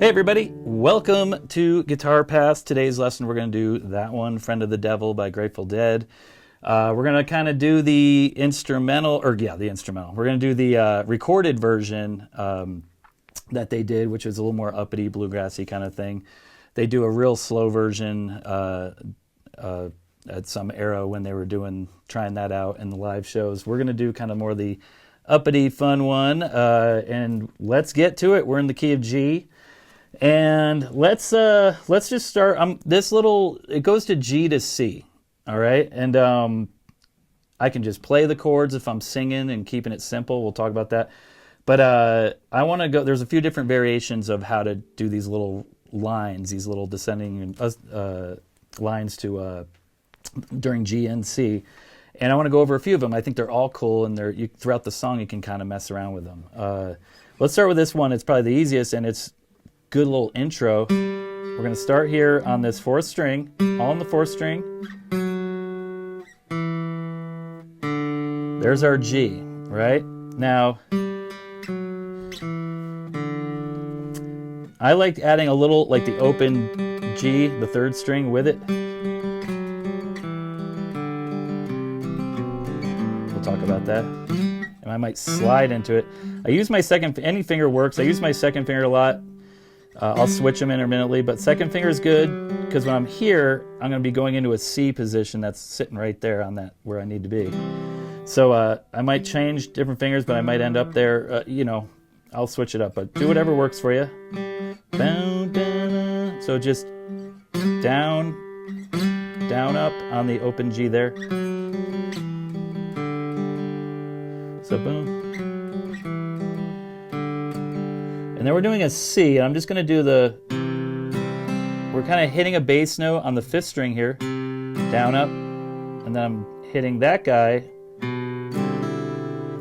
Hey everybody, welcome to Guitar Pass. Today's lesson we're going to do that one, Friend of the Devil by Grateful Dead. We're going to kind of do the instrumental, the instrumental. We're going to do the recorded version that they did, which is a little more uppity, bluegrassy kind of thing. They do a real slow version at some era when they were trying that out in the live shows. We're going to do kind of more the uppity, fun one, and let's get to it. We're in the key of G. And let's just start. It goes to G to C, all right? And I can just play the chords if I'm singing and keeping it simple. We'll talk about that. But I want to go. There's a few different variations of how to do these little lines, these little descending lines to during G and C. And I want to go over a few of them. I think they're all cool, and throughout the song you can kind of mess around with them. Let's start with this one. It's probably the easiest, and it's good little intro. We're going to start here on this fourth string, all on the fourth string. There's our G, right? Now, I like adding a little, like the open G, the third string with it. We'll talk about that. And I might slide into it. I use my any finger works. I use my second finger a lot. I'll switch them intermittently, but second finger is good because when I'm here, I'm going to be going into a C position that's sitting right there on that where I need to be. So I might change different fingers, but I might end up there. I'll switch it up, but do whatever works for you. So just down, up on the open G there. So boom. And then we're doing a C, and I'm just going to do we're kind of hitting a bass note on the fifth string here, down, up, and then I'm hitting that guy.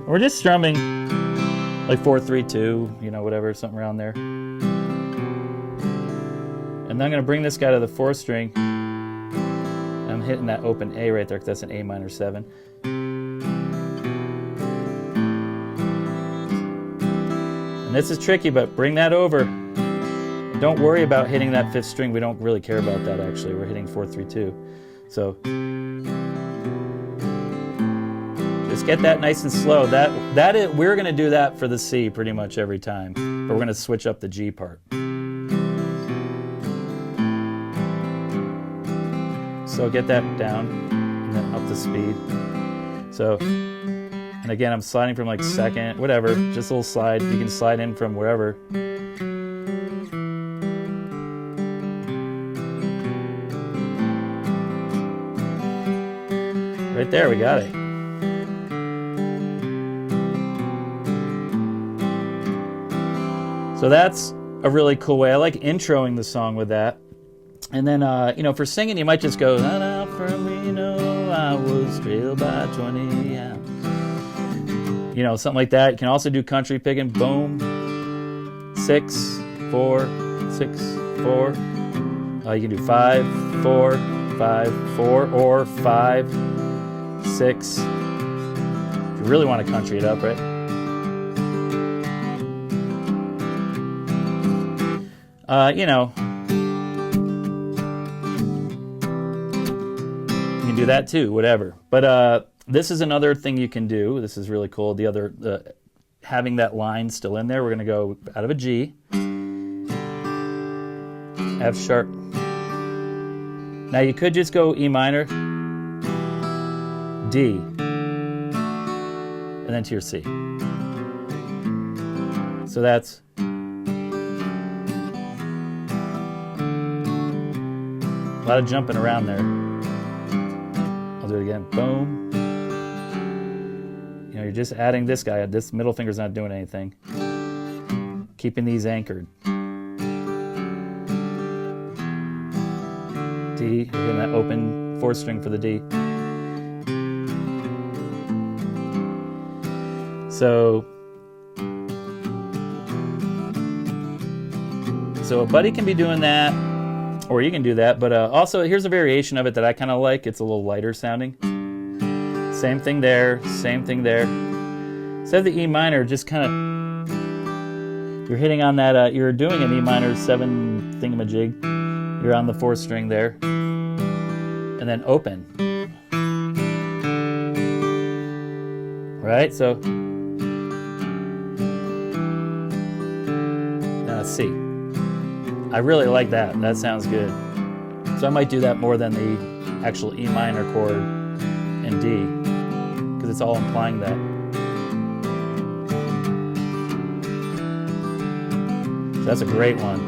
We're just strumming like 4, 3, 2, whatever, something around there. And then I'm going to bring this guy to the fourth string, and I'm hitting that open A right there, because that's an A minor 7. This is tricky, but bring that over. Don't worry about hitting that fifth string. We don't really care about that, actually. We're hitting 4, 3, 2. So just get that nice and slow. We're going to do that for the C pretty much every time, but we're going to switch up the G part. So get that down and then up to speed. So. And again, I'm sliding from like second, whatever, just a little slide. You can slide in from wherever. Right there, we got it. So that's a really cool way. I like introing the song with that. And then, for singing, you might just go, I was trailed by 20 hours. Something like that. You can also do country picking. Boom. 6, 4, 6, 4. You can do 5, 4, 5, 4, or 5, 6. If you really want to country it up, right? You can do that too, whatever. But, this is another thing you can do. This is really cool. Having that line still in there, we're going to go out of a G, F sharp. Now you could just go E minor, D, and then to your C. So that's a lot of jumping around there. I'll do it again. Boom. You're just adding this guy. This middle finger's not doing anything. Keeping these anchored. D, we're getting that open fourth string for the D. So a buddy can be doing that, or you can do that, but also here's a variation of it that I kind of like. It's a little lighter sounding. Same thing there, same thing there. Instead of the E minor, just kind of You're hitting on that, you're doing an E minor 7 thingamajig. You're on the 4th string there. And then open. Right? So, now let's see. I really like that. That sounds good. So I might do that more than the actual E minor chord in D, because it's all implying that. So that's a great one.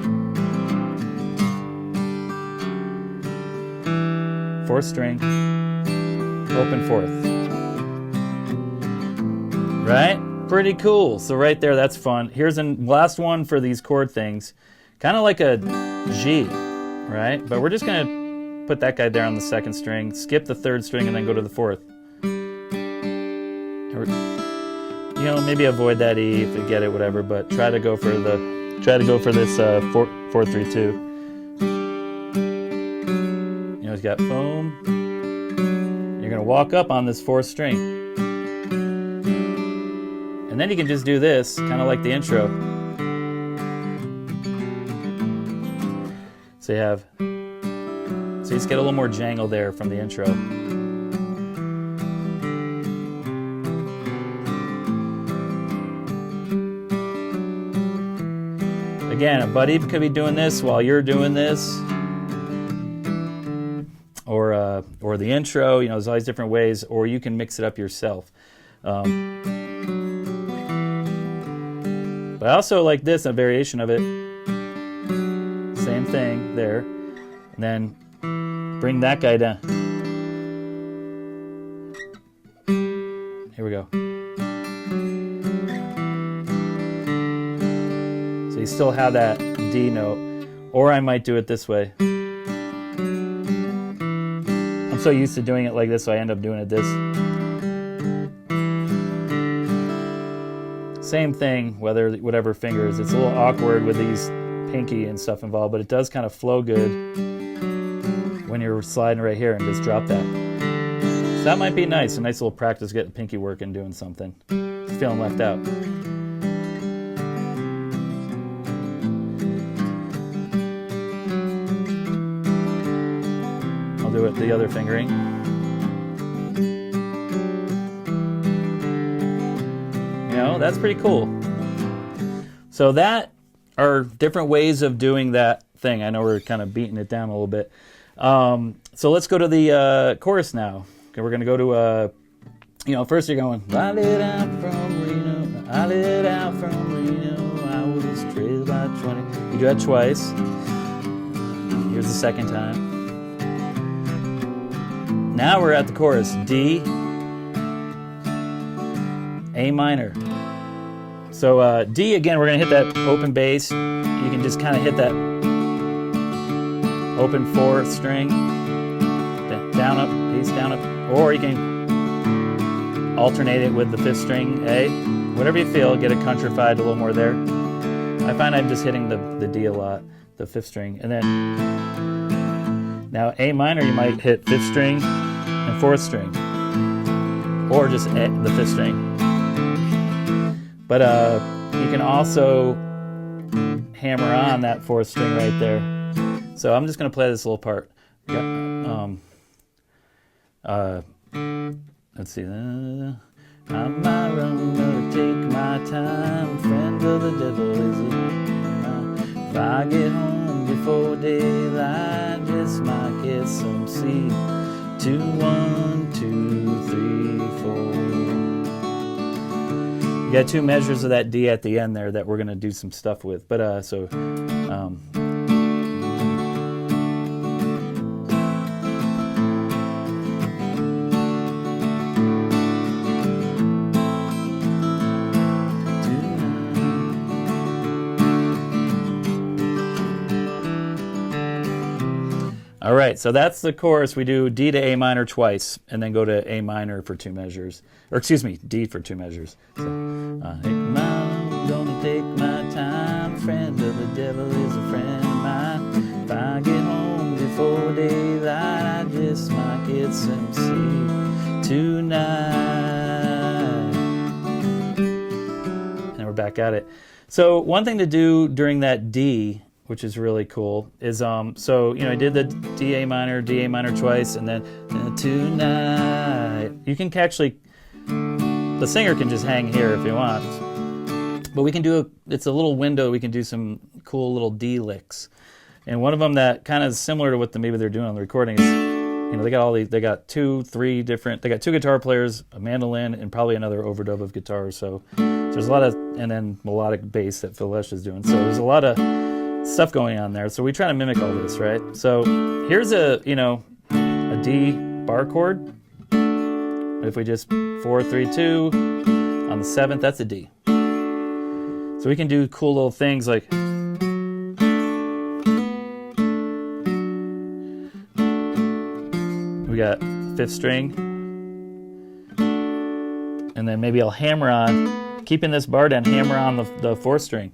4th string, open 4th. Right? Pretty cool. So right there, that's fun. Here's a last one for these chord things. Kind of like a G, right? But we're just going to put that guy there on the 2nd string, skip the 3rd string, and then go to the 4th. Or, you know, maybe avoid that E if you get it, whatever, but try to go for this 4-3-2. You know, he's got boom. You're going to walk up on this 4th string. And then you can just do this, kind of like the intro. So you have, so you just get a little more jangle there from the intro. Again, a buddy could be doing this while you're doing this, or the intro. You know, there's all these different ways, or you can mix it up yourself. But I also like this, a variation of it. Same thing there, and then bring that guy down. Here we go. So you still have that D note, or I might do it this way. I'm so used to doing it like this, so I end up doing it this. Same thing, whatever fingers. It's a little awkward with these pinky and stuff involved, but it does kind of flow good when you're sliding right here and just drop that. So that might be nice, a nice little practice getting pinky work and doing something. Feeling left out. I'll do it the other fingering. You know, that's pretty cool. So that are different ways of doing that thing. I know we're kind of beating it down a little bit. So let's go to the chorus now. Okay, we're going to go to, first you're going, I lit out from Reno, I lit out from Reno, I was trailed by 20. You do that twice. Here's the second time. Now we're at the chorus. D, A minor. So D, again, we're going to hit that open bass. You can just kind of hit that open 4th string, down up, bass down up, or you can alternate it with the 5th string, A. Whatever you feel, get it countrified a little more there. I find I'm just hitting the D a lot, the 5th string. And then, now A minor, you might hit 5th string and 4th string, or just the 5th string. But you can also hammer on that 4th string right there. So I'm just going to play this little part. Let's see. I'm my runner, take my time. Friend of the devil is a if I get home before daylight, just might get some sleep. 2, 1, 2, 3, 4. You got 2 measures of that D at the end there that we're going to do some stuff with. But all right, so that's the chorus. We do D to A minor twice, and then go to A minor for 2 measures. Or excuse me, D for 2 measures. So, I'm gonna take my time. Friend of the devil is a friend of mine. If I get home before daylight, I just might get some sleep tonight. And we're back at it. So one thing to do during that D, which is really cool, is so you know, I did the D A minor twice, and then tonight. You can actually, the singer can just hang here if he wants, but we can do it's a little window. We can do some cool little D licks, and one of them that kind of is similar to what maybe they're doing on the recording is, you know, they got two guitar players, a mandolin, and probably another overdub of guitar. So there's a lot of, and then melodic bass that Phil Lesh is doing. So there's a lot of stuff going on there. So we try to mimic all this, right? So here's a D bar chord. If we just 4, 3, 2 on the 7th, that's a D. So we can do cool little things like, we got 5th string, and then maybe I'll hammer on, keeping this bar down, hammer on the 4th string.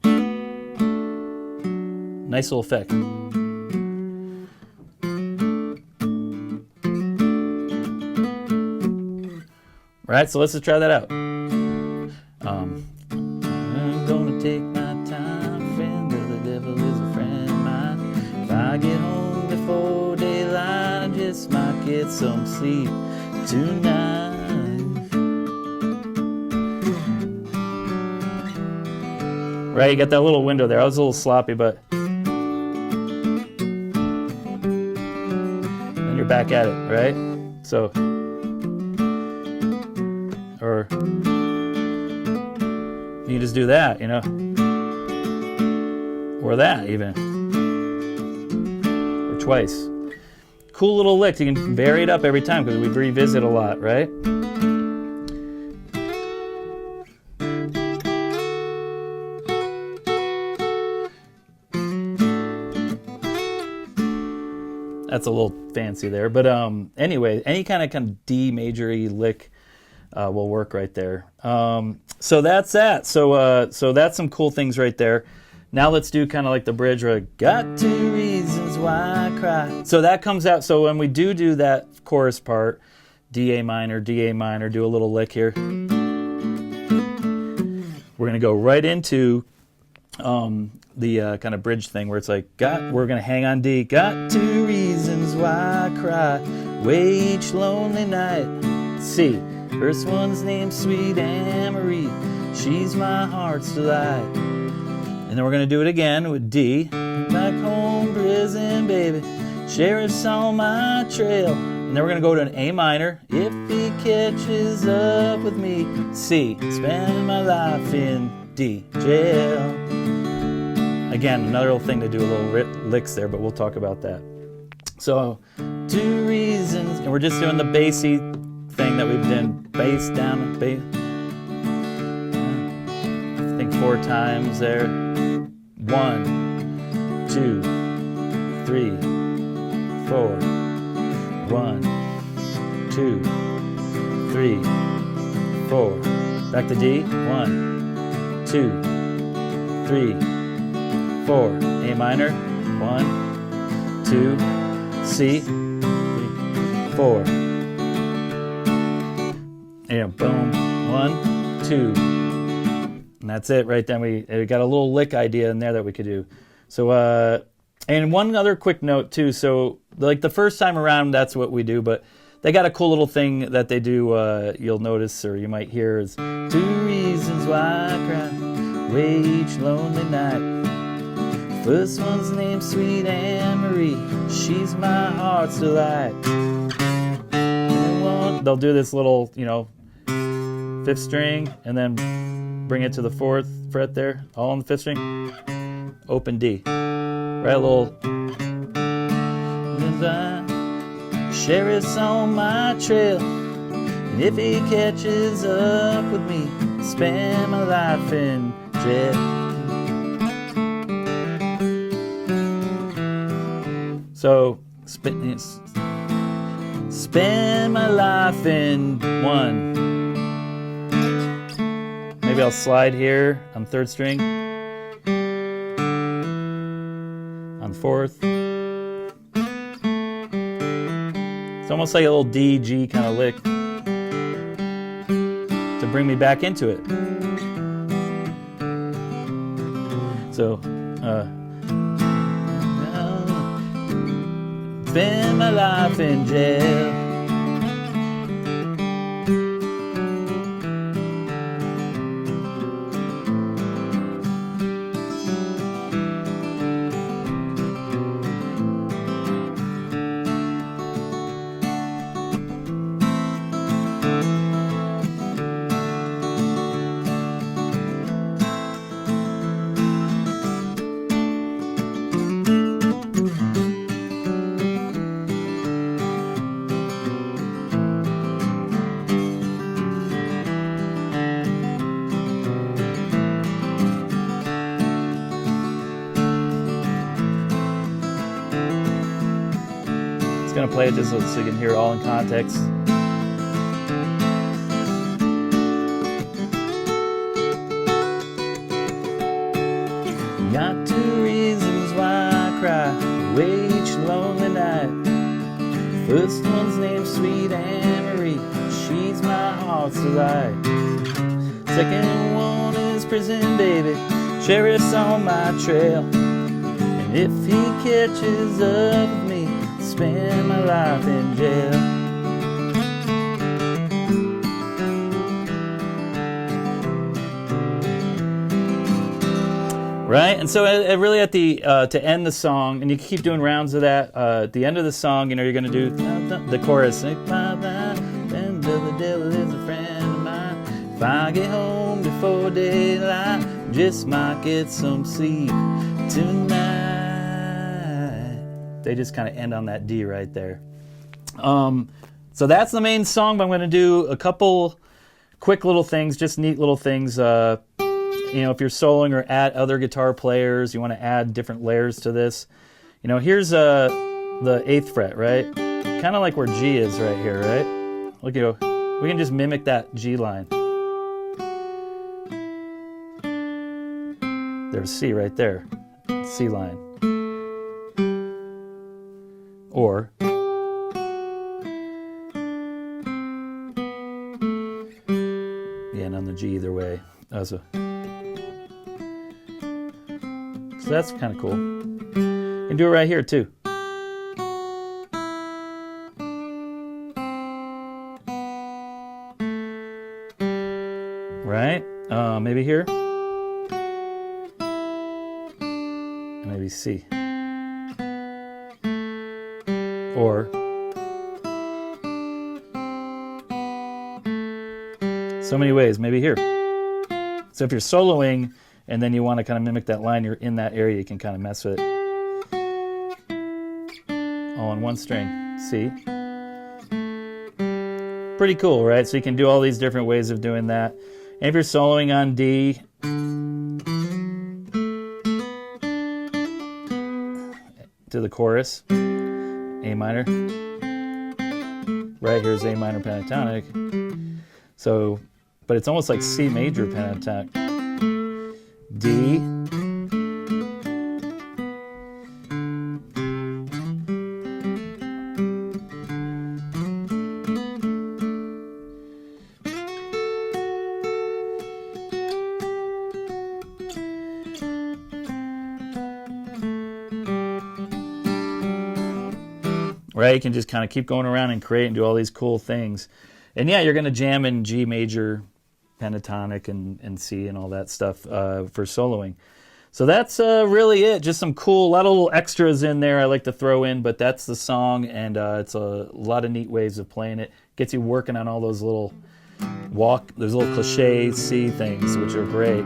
Nice little effect. Right, so let's just try that out. I'm gonna take my time, friend, the devil is a friend of mine. If I get home before daylight, I just might get some sleep tonight. Right, you got that little window there. I was a little sloppy, but then you're back at it, right? So, or you can just do that, you know, or that even, or twice. Cool little licks. You can vary it up every time because we revisit a lot, right? That's a little fancy there, but anyway, any kind of D major-y lick will work right there. So that's that. So that's some cool things right there. Now let's do kind of like the bridge where I got 2 reasons why I cry. So that comes out. So when we do that chorus part, D A minor, do a little lick here. We're gonna go right into the kind of bridge thing where it's like, we're gonna hang on D. Got 2 reasons why I cry, way each lonely night. C. First one's named Sweet Anne-Marie, she's my heart's delight. And then we're gonna do it again with D. Back home prison, baby, sheriff's on my trail. And then we're gonna go to an A minor, if he catches up with me. C. Spending my life in D jail. Again, another little thing to do, a little licks there, but we'll talk about that. So, 2 reasons, and we're just doing the bassy thing that we've done, bass down, bass. I think 4 times there. 1, 2, 3, 4. 1, 2, 3, 4. Back to D. 1, 2, 3, 4. A minor. 1, 2. C. 3, 4. And boom. 1, 2. And that's it right then. We got a little lick idea in there that we could do. So, and one other quick note too. So, like the first time around, that's what we do. But they got a cool little thing that they do. You'll notice, or you might hear, is 2 reasons why I cry, way each lonely night. First one's named Sweet Anne-Marie, she's my heart's delight. And they'll do this little, 5th string, and then bring it to the 4th fret there, all on the 5th string, open D. Right, a little. Sheriff's on my trail, and if he catches up with me, spend my life in jail. So, spend my life in 1. Maybe I'll slide here on 3rd string, on 4th. It's almost like a little D, G kind of lick to bring me back into it. So, spend my life in jail. Going to play it just so you can hear it all in context. Got 2 reasons why I cry away each lonely night. First one's named Sweet Anne-Marie, she's my heart's delight. Second one is prison baby, sheriff's on my trail. And if he catches up with me, spend my life in jail. Right, and so really at the to end the song, and you can keep doing rounds of that. At the end of the song, you know, you're going to do the chorus. And the devil is a friend of mine. If I get home before daylight, just might get some sleep tonight. They just kind of end on that D right there. So that's the main song, but I'm going to do a couple quick little things, just neat little things. You know, if you're soloing or add other guitar players, you want to add different layers to this. You know, here's the 8th fret, right? Kind of like where G is right here, right? Look, you know, we can just mimic that G line. There's C right there, C line. Or again on the G either way. So that's kind of cool. You can do it right here too. Right? Maybe here. Maybe C. Or so many ways, maybe here. So if you're soloing and then you want to kind of mimic that line, you're in that area, you can kind of mess with it. All on one string, C. Pretty cool, right? So you can do all these different ways of doing that. And if you're soloing on D, to the chorus, A minor. Right here's A minor pentatonic. So, but it's almost like C major pentatonic. D. Right, you can just kind of keep going around and create and do all these cool things. And yeah, you're going to jam in G major, pentatonic, and C and all that stuff for soloing. So that's really it. Just some cool, a lot of little extras in there I like to throw in, but that's the song, and it's a lot of neat ways of playing it. Gets you working on all those little those little cliche C things, which are great.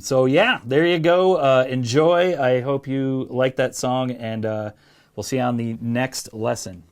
So yeah, there you go. Enjoy. I hope you like that song, and we'll see you on the next lesson.